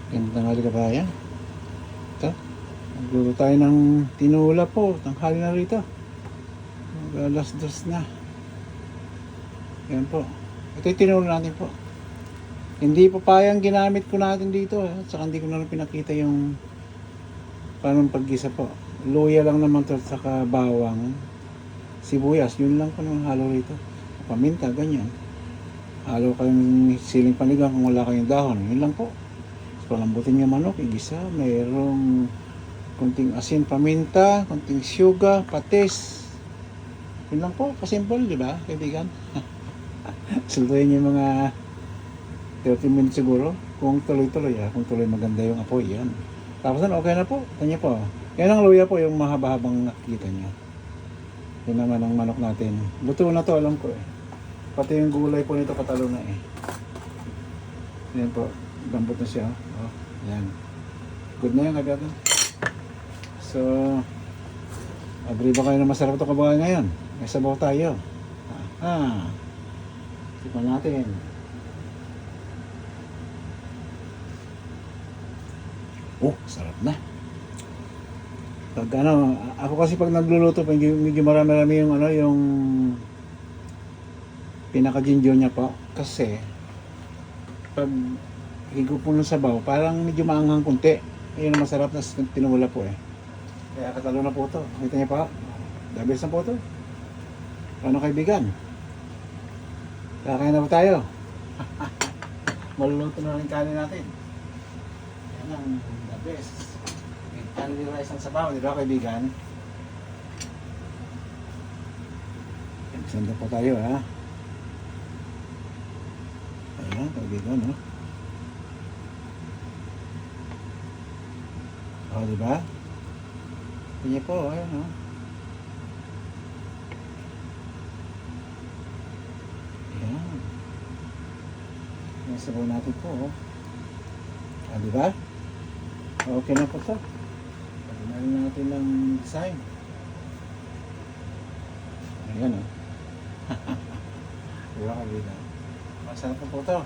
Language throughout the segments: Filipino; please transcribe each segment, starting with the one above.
Gandang hali kabayan. Ito. Magluto tayo ng tinula po. Tanghali na rito. Alas 2 na. Yan po. Ito yung tinula natin po. Hindi papayang ginamit ko natin dito. At saka hindi ko na pinakita yung paano paggisa po. Luya lang naman to, saka bawang, sibuyas. Yun lang po naman halo rito. Paminta, ganyan. Halo kayong siling panigang kung wala kayong dahon. Yun lang po. Palambutin yung manok, igisa. Mayroong konting asin, paminta, konting syuga, patis. Yun lang po, kasimple, di ba, kaibigan? Sultuin yung mga 30 minutes siguro. Kung tuloy-tuloy, kung tuloy maganda yung apoy, yan. Tapos okay na po. Tanya po. Yan ang luya po, yung mahaba-habang nakikita nyo. Yan naman ang manok natin. Luto na to, alam ko eh. Pati yung gulay po nito patalo na eh. Yan po. Gambot na siya. Oh, yan. Good na yan, kaibigan. So, agree ba kayo na masarap ito kabayan ngayon? May sabaw tayo. Sipan natin. Oh, sarap na. Pag ano, ako kasi pag nagluluto, medyo marami-rami yung ano, yung pinaka-ginjo niya po. Kasi, pag higop po ng sabaw, parang medyo maanghang kunti. Yun ang masarap na tinula po eh. Kaya katalo na po ito. Kita niyo pa, dabis na po ito. Ano kaibigan? Kakain na po tayo. Maluluto na rin kanin natin. Yan ang the best. Kanin rice ang sabaw, di ba kaibigan? Sanda po tayo ha. Ayan, kaibigan no. O, di ba? Tingnan po, ayan no. Ayan. Yung sabaw natin po, oh. Ah, di ba? Okay na po ito. Paginahin natin ng design. Ayan o. Diba kaibigan? Masarap na po ito.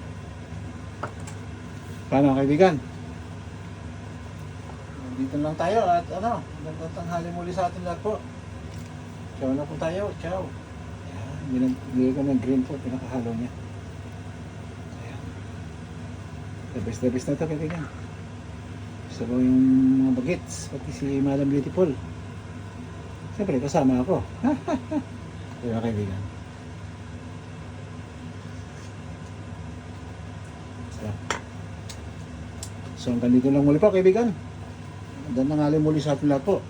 Paano kaibigan? Dito lang tayo at ano, magandang tanghali muli sa atin lahat po. Ciao na po tayo. Ciao. Ayan. Nilagay ko ng green po, pinakahalo niya. Ayan. The best na ito kaibigan. Sabaw yung mga bagets, pati si Madam Beautiful. Siyempre, kasama ako. Diba kaibigan? So, hanggang dito lang muli po kaibigan. Magandang tanghali muli sa atin lahat po.